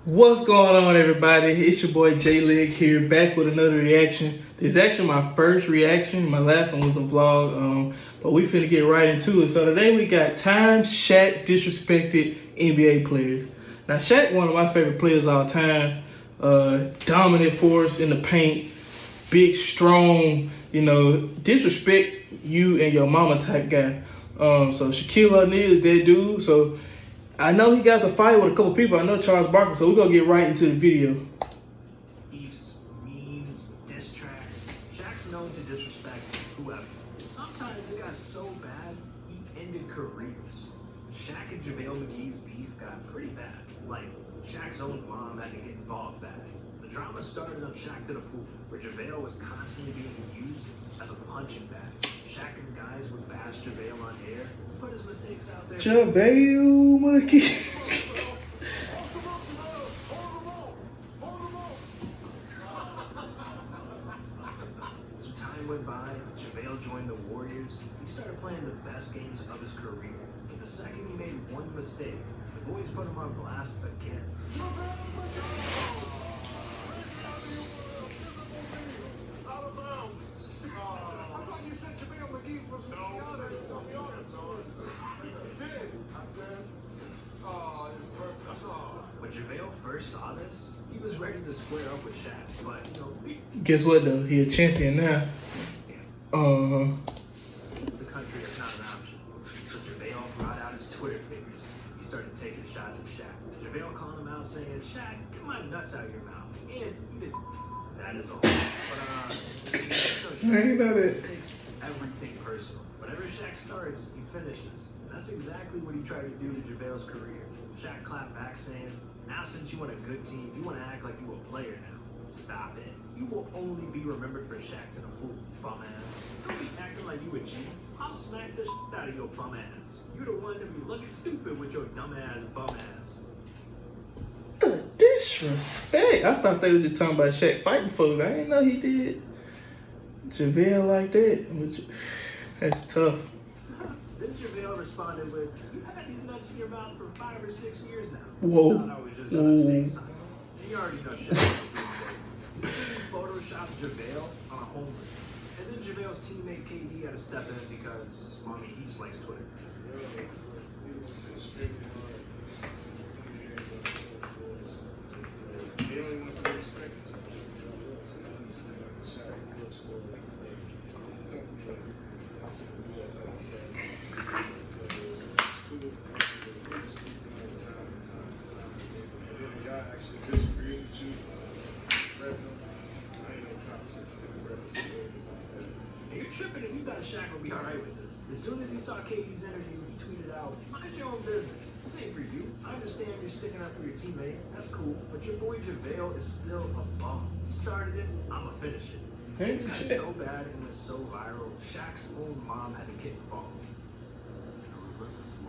What's going on, everybody? It's your boy Jleg here, back with another reaction. This is actually my first reaction. My last one was a vlog, but we finna get right into it. So today we got time Shaq disrespected NBA players. Now Shaq, one of my favorite players of all time. Dominant force in the paint, big, strong. Disrespect you and your mama type guy. So Shaquille O'Neal is that dude. So I know he got to fight with a couple people. I know Charles Barkley, so we're going to get right into the video. Beefs, memes, diss tracks. Shaq's known to disrespect whoever. Sometimes it got so bad, he ended careers. Shaq and JaVale McGee's beef got pretty bad. Like, Shaq's own mom had to get involved bad. The drama started on Shaq to the Fool, where JaVale was constantly being used as a punching bag. Shaq and guys would bash JaVale on air and put his mistakes out there. JaVale McGee. Some time went by, JaVale joined the Warriors. He started playing the best games of his career. But the second he made one mistake, the boys put him on blast again. Out of bounds. I thought you said JaVale McGee was going to be on it. You did. I said, oh, it's perfect. Oh. When JaVale first saw this, he was ready to square up with Shaq. But, Guess what, though? He a champion now. the country is not an option. So JaVale brought out his Twitter fingers. He started taking shots at Shaq. JaVale called him out saying, Shaq, get my nuts out of your mouth. And he did. That is all. But, I ain't know that. He takes everything personal. Whenever Shaq starts, he finishes. And that's exactly what he tried to do to JaVale's career. Shaq clapped back saying, now since you want a good team, you want to act like you a player now. Stop it. You will only be remembered for Shaq to the Fool, bum ass. Don't be acting like you a G. I'll smack the shit out of your bum ass. You're the one to be looking stupid with your dumb ass bum ass. The disrespect. I thought they was just talking about Shaq fighting folks. I didn't know he did JaVale like that. That's tough. Then JaVale responded with, you had these nuts in your mouth for 5 or 6 years now. Whoa. You thought I was just a mistake, Simon. And you already know Shaq. He photoshopped JaVale on a homeless man. And then JaVale's teammate KD had to step in because, well, I mean, he just likes Twitter. And you're tripping and you thought Shaq would be alright with this. As soon as he saw KD's interview, he tweeted out, mind your own business. This ain't for you. I understand you're sticking up for your teammate. That's cool. But your boy JaVale is still a bum. He started it, I'ma finish it. It got so bad and went so viral, Shaq's own mom had to get involved.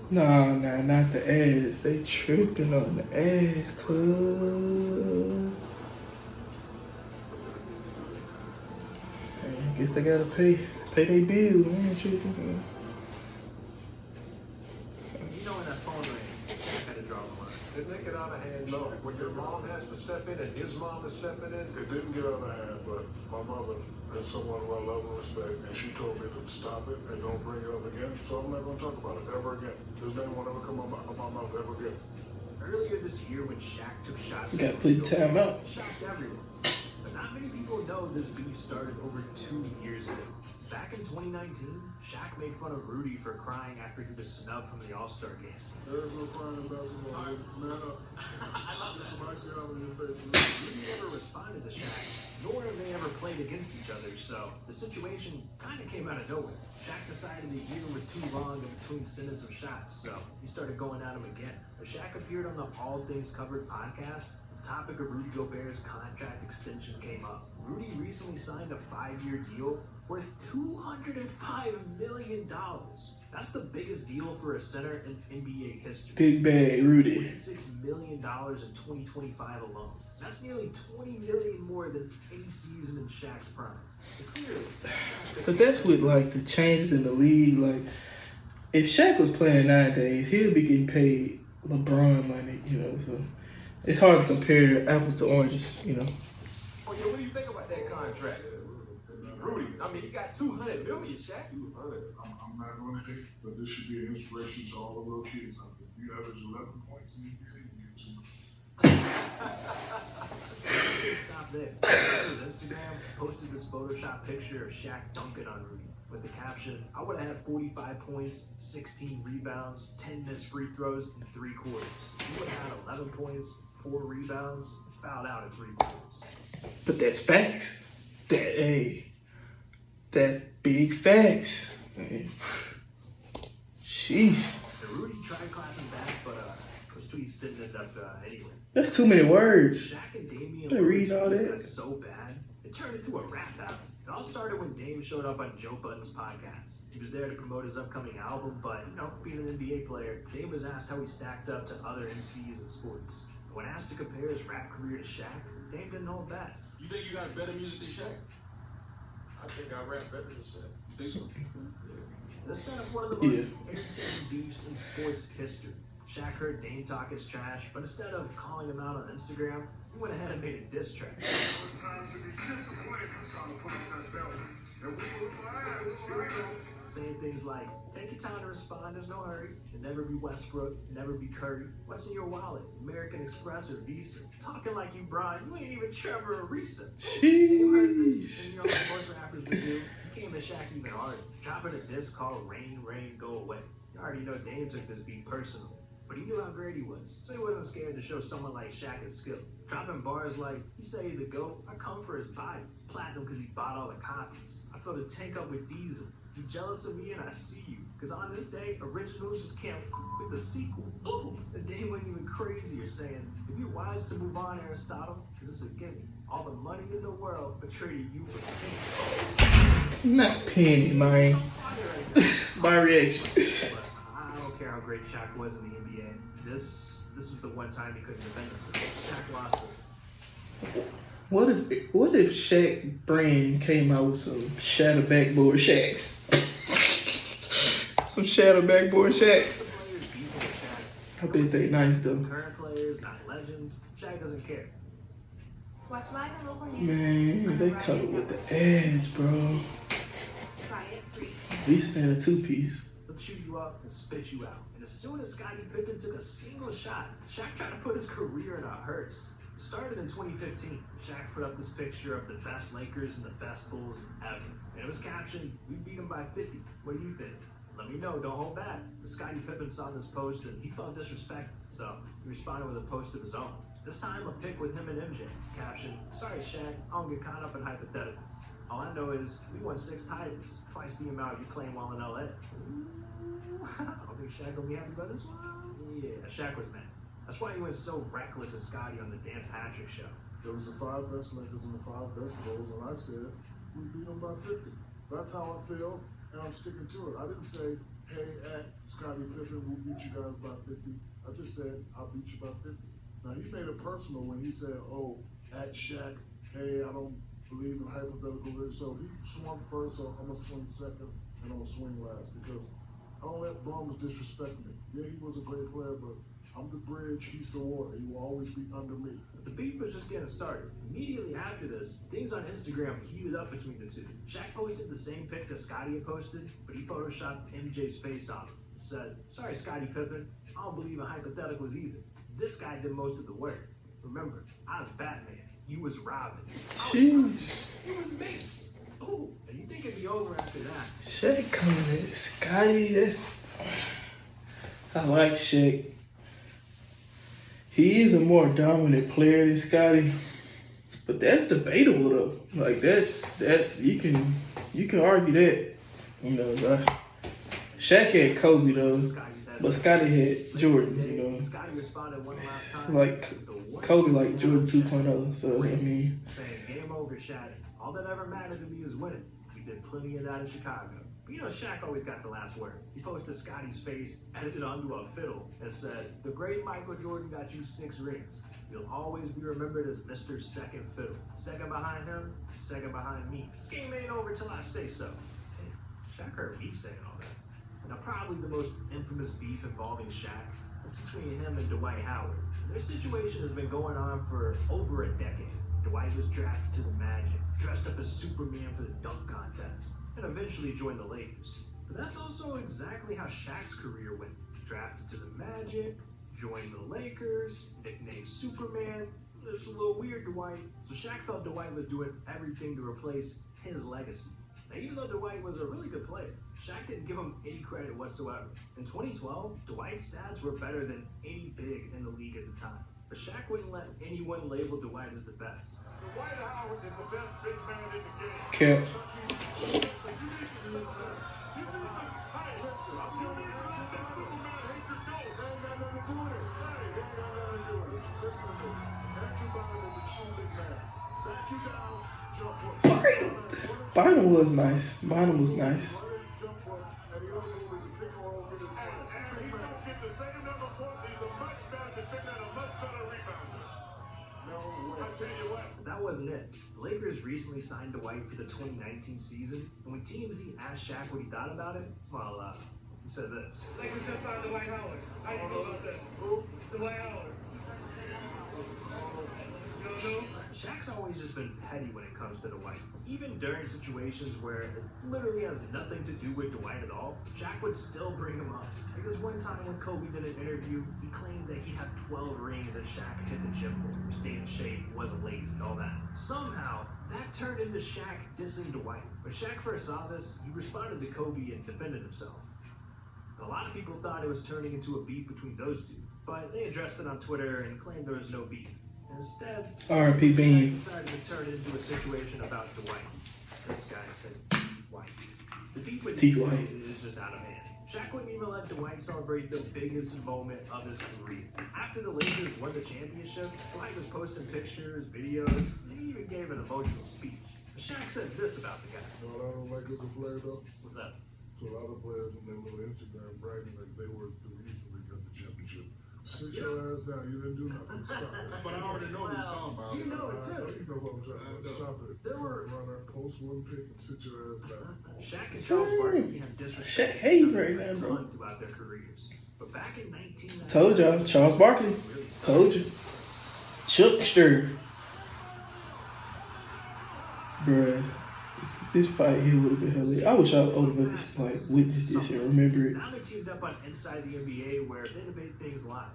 Nah, not the ass. They tripping on the ass, cuz. I guess they gotta pay their bills. I ain't tripping. You know when that phone rang, I had to draw the line. Didn't it get out of hand? No. When your mom has to step in and his mom is stepping in? It didn't get out of hand, but my mother is someone who I love and respect, and she told me to stop it and don't bring it up again. So I'm not going to talk about it ever again. His name won't ever come out of my mouth ever again. Earlier this year, when Shaq took shots, You gotta put time out. it shocked everyone. But not many people know this beef started over 2 years ago. Back in 2019, Shaq made fun of Rudy for crying after he was snubbed from the All-Star game. There's no crying in basketball. Man up. I love this. Somebody say out in your face. Rudy never responded to Shaq, nor have they ever played against each other, so the situation kind of came out of nowhere. Shaq decided the year was too long in between sentence of shots, so he started going at him again. When Shaq appeared on the All Things Covered podcast, the topic of Rudy Gobert's contract extension came up. Rudy recently signed a 5-year deal worth $205 million. That's the biggest deal for a center in NBA history. Big bag Rudy. $26 million in 2025 alone. That's nearly $20 million more than any season in Shaq's prime. And clearly, But that's with like the changes in the league. Like, if Shaq was playing nowadays, he'll be getting paid LeBron money, you know. So it's hard to compare apples to oranges, you know. Oh yeah, what do you think about that contract? Rudy, I mean, he got $200 million, Shaq. 200. I'm not going to hate, but this should be an inspiration to all the little kids out there. You average 11 points in the NBA, you get 200. Didn't stop there. His Instagram posted this Photoshop picture of Shaq dunking on Rudy with the caption, "I would have had 45 points, 16 rebounds, 10 missed free throws in 3 quarters. You would have had 11 points, 4 rebounds, fouled out in 3 quarters." But that's facts. That's big facts. Man. Sheesh. And Rudy tried clapping back, but those tweets didn't end up anywhere. That's too many words. Shaq and Damian I read all that. got so bad, it turned into a rap battle. It all started when Dame showed up on Joe Budden's podcast. He was there to promote his upcoming album, but, being an NBA player, Dame was asked how he stacked up to other MCs in sports. When asked to compare his rap career to Shaq, Dame didn't hold back. You think you got better music than Shaq? I think I rap better than Shaq. You think so? This set up one of the most entertaining beefs in sports history. Shaq heard Dame talk his trash, but instead of calling him out on Instagram, he went ahead and made a diss track. It's time to be disciplined. It's time to put up that belt. And we will last. Here we go. Saying things like, "Take your time to respond, there's no hurry. And never be Westbrook, never be Curry. What's in your wallet? American Express or Visa? Talking like you Brian, you ain't even Trevor or Risa." You heard this, and what most rappers would do. He came at Shaq even harder, dropping a diss called "Rain, Rain, Go Away." You already know Dame took this beat personally, but he knew how great he was, so he wasn't scared to show someone like Shaq his skill. Dropping bars like, "He say he the GOAT, I come for his body. Platinum because he bought all the copies. I filled the tank up with diesel. You jealous of me and I see you. Because on this day, originals just can't with the sequel." Ooh, the Dame went even crazier, saying, "If you're wise to move on, Aristotle, because it's a gimme. All the money in the world, but traded you for penny." Not penny, man. My reaction. But I don't care how great Shaq was in the NBA. This was the one time he couldn't defend himself. Shaq lost this. What if Shaq brand came out with some shadow backboard Shaqs? Some shadow backboard Shaqs. The players beefing with Shaq. I bet they nice though. Current players, not legends. Shaq doesn't care. Watch live and local news. Man, they covered with the ads, bro. Try it free. At least they had a 2-piece. They'll shoot you up and spit you out. And as soon as Scottie Pippen took a single shot, Shaq tried to put his career in a hearse. It started in 2015. Shaq put up this picture of the best Lakers and the best Bulls ever. And it was captioned, "We beat them by 50. What do you think? Let me know, don't hold back." But Scottie Pippen saw this post and he felt disrespected, so he responded with a post of his own. This time a pic with him and MJ. Caption, "Sorry Shaq, I don't get caught up in hypotheticals. All I know is we won 6 titles, twice the amount you claim while in LA. I don't think Shaq will be happy about this one. Yeah, Shaq was mad. That's why he went so reckless at Scottie on the Dan Patrick show. There was the 5 best Lakers and the 5 best Bulls, and I said, we beat them by 50. That's how I feel, and I'm sticking to it. I didn't say, hey, at Scottie Pippen, we'll beat you guys by 50. I just said, I'll beat you by 50. Now, he made it personal when he said, oh, at Shaq, hey, I don't believe in hypothetical lyrics. So he swung first, so I'm going to swing second, and I'm going to swing last, because I don't let bums disrespect me. Yeah, he was a great player, but I'm the bridge, he's the water. He will always be under me. But the beef was just getting started. Immediately after this, things on Instagram heated up between the two. Shaq posted the same pic that Scottie had posted, but he photoshopped MJ's face on it and said, "Sorry, Scottie Pippen, I don't believe in hypotheticals either. This guy did most of the work. Remember, I was Batman, you was Robin. Jeez. You was Mace. Ooh, and you think it'd be over after that." Shaq coming at Scottie, I like Shaq. He is a more dominant player than Scottie, but that's debatable though. Like that's you can argue that. You know, Shaq had Kobe though, but Scottie had Jordan. You know, Scottie responded one last time. like Kobe, like Jordan 2.0. So I mean, saying, "Game over, Shaq. All that ever mattered to me was winning. We did plenty of that in Chicago." But you know, Shaq always got the last word. He posted Scottie's face, edited onto a fiddle, and said, "The great Michael Jordan got you 6 rings. You'll always be remembered as Mr. Second Fiddle. Second behind him, second behind me. Game ain't over till I say so." And Shaq heard me saying all that. Now, probably the most infamous beef involving Shaq was between him and Dwight Howard. Their situation has been going on for over a decade. Dwight was drafted to the Magic, dressed up as Superman for the dunk contest, and eventually joined the Lakers. But that's also exactly how Shaq's career went. Drafted to the Magic, joined the Lakers, nicknamed Superman. It's a little weird, Dwight. So Shaq felt Dwight was doing everything to replace his legacy. Now, even though Dwight was a really good player, Shaq didn't give him any credit whatsoever. In 2012, Dwight's stats were better than any big in the league at the time. But Shaq wouldn't let anyone label Dwight as the best. Dwight Howard is the best big man in the game. Cap. You need to let that Superman hate your goal. They ain't got nothing to do with it. Hey, they ain't got nothing to do with it. Listen to me. Andrew Bynum is a true big man. Back you down, jump hook. Bynum was nice. Bynum was nice. Jump hook, and the other move is a pick and roll, get it slam. And he's going to get the same number of points. He's a much better defender and a much better rebounder. No way. I tell you what. But that wasn't it. The Lakers recently signed Dwight for the 2019 season, and when TMZ asked Shaq what he thought about it, well, he said this. Lakers just signed Dwight Howard. How you feel about that? Who? Dwight Howard. You don't know? Shaq's always just been petty when it comes to Dwight. Even during situations where it literally has nothing to do with Dwight at all, Shaq would still bring him up. Like this one time when Kobe did an interview, he claimed that he had 12 rings and Shaq hit the gym for him, stayed in shape, wasn't lazy, all that. Somehow, that turned into Shaq dissing Dwight. When Shaq first saw this, he responded to Kobe and defended himself. A lot of people thought it was turning into a beef between those two, but they addressed it on Twitter and claimed there was no beef. Instead, R.I.P. Bean. decided to turn it into a situation about Dwight. This guy said Dwight. The beef with T. these Dwight. two is just out of hand. Shaq wouldn't even let Dwight celebrate the biggest moment of his career. After the Lakers won the championship, Dwight was posting pictures, videos, and he even gave an emotional speech. Shaq said this about the guy. You know what I don't like as a player, though? What's that? So a lot of players, when they were on Instagram bragging like they were the reason they got the championship. Sit your ass down. You didn't do nothing. Stop it. But I already know what you're talking about. You know it I know too. you know what I'm talking about. Stop it. There were- Runner, post one pick and sit your ass down. Shaq and Charles Barkley have disrespected Shaq hate each other right a now, bro. ton throughout their careers. But back in 1990, Told y'all. Charles Barkley. really started. Told you. Chuckster. Bruh. This fight here would have been hilarious. I wish I was old enough to like witness this and remember it. Now they teamed up on Inside the NBA where they debate things live.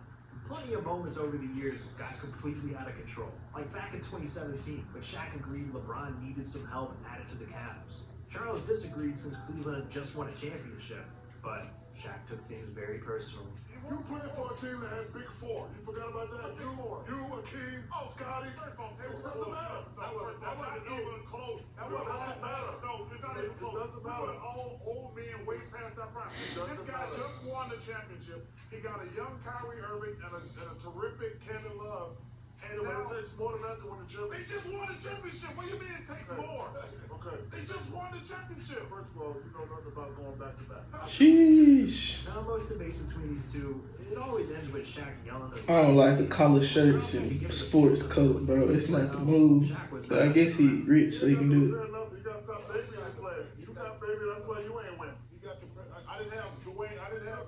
Plenty of moments over the years got completely out of control. Like back in 2017, when Shaq agreed LeBron needed some help added to the Cavs. Charles disagreed since Cleveland had just won a championship, but Shaq took things very personal. You played for a team that had Big Four. You forgot about that? You, Akeem, Scotty. It doesn't matter. That wasn't even close. That doesn't matter. No, it's not even close. It doesn't matter. All old men way past our prime. This doesn't guy matter. just won the championship. He got a young Kyrie Irving and a terrific Kevin Love. And But now it takes more than that to win the they championship. just won the championship. What do you mean it takes more? Okay. They just won the championship. First of all, you know nothing about going back to back. Sheesh. Now most debates between these two, it always ends with Shaq yelling at I don't like the collar shirts and sports coat, bro. It's not the move. But I guess he rich, so he can do it. You gotta stop babying the players. You got baby, that's why you ain't win. You got I didn't have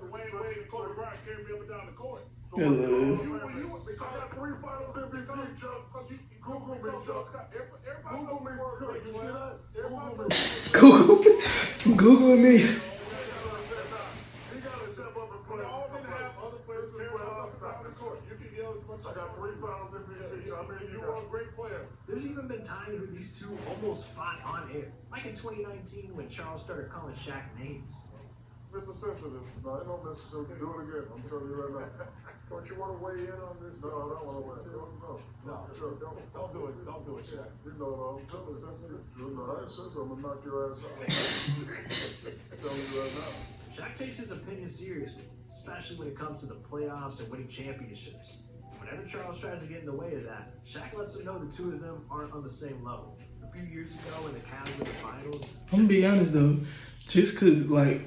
Dwayne Wade and Kobe Bryant carry me up and down the court. So Hello. because I got 3 finals MVP, Chuck, because you Google me, Chuck. Everybody Google me. knows You see that? Google me. Google me. Google me. He gotta step up and play. All didn't have other players carry us down the court. You can yell as much. I got 3 finals MVP. I mean, you are a great player. There's even been times where these two almost fought on air. Like in 2019 when Charles started calling Shaq names. Mr. Sensitive. No, I don't necessarily do it again. I'm telling you right now. Don't you want to weigh in on this? No, I don't want to win. No, sure. Don't do it. Don't do it, Shaq. You know, Mr. Sensitive. You know, I said I'm going to knock your ass out. I'm telling you right now. Shaq takes his opinion seriously, especially when it comes to the playoffs and winning championships. Whenever Charles tries to get in the way of that, Shaq lets him know the two of them aren't on the same level. A few years ago when the Cavs were in the finals, I'm gonna be honest though, just cause like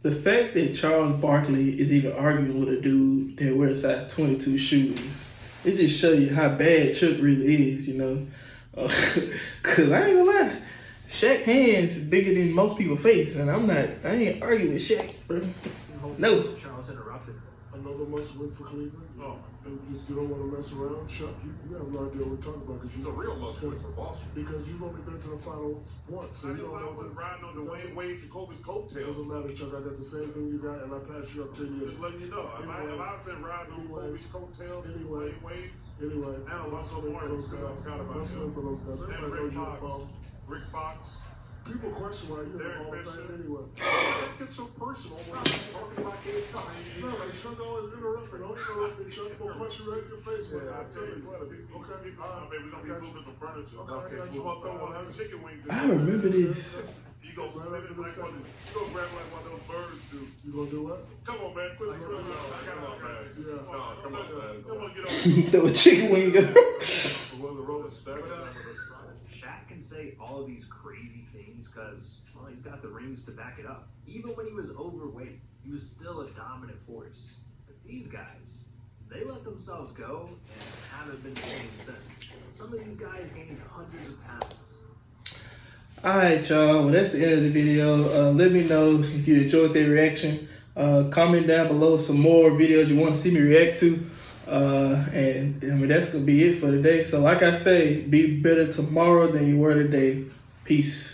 the fact that Charles Barkley is even arguing with a dude that wears size 22 shoes, it just shows you how bad Chuck really is, you know. Cause I ain't gonna lie, Shaq hands bigger than most people's face, and I ain't arguing with Shaq, bro. No. Charles interrupted. Another must win for Cleveland. Oh, my And if you don't want to mess around, Shaq, you have no idea what we're talking about. He's a real muscle for Boston. Because you've only been to the final once. So I you know don't I know was riding on Dwayne Wade's and Kobe's coattails. Doesn't matter, Chuck. I got the same thing you got, and I passed you up 10 years. Just letting you know. If I've been riding on Kobe's coattails and Dwayne Wade, Anyway, and a lot of more those guys. Wrestling for those guys. and Everybody knows you're a bum. Rick Fox. People question why you're a Hall of Fame anyway. Don't get so personal when you're talking about getting caught. No, Chuck always interrupt me. Don't interrupt me, Chuck. I'll punch you right in your face. Yeah, I tell you what. Okay, baby, we're gonna be moving some furniture. Okay, I got you. I'm gonna throw one of them chicken wings. I remember this. You go spin it like one. You go grab like one of those birds do. You gonna do what? Come on, man. Quit screwing around. I got it, man. Yeah. No, come on, man. Come on, get on. Throw a chicken wing up. Well, the road is stacked. Shaq can say all of these crazy things because, well, he's got the rings to back it up. Even when he was overweight, he was still a dominant force. But these guys, they let themselves go and haven't been the same since. Some of these guys gained hundreds of pounds. Alright, y'all. Well, that's the end of the video. Let me know if you enjoyed that reaction. Comment down below some more videos you want to see me react to. And I mean, that's going to be it for today. So like I say, be better tomorrow than you were today. Peace.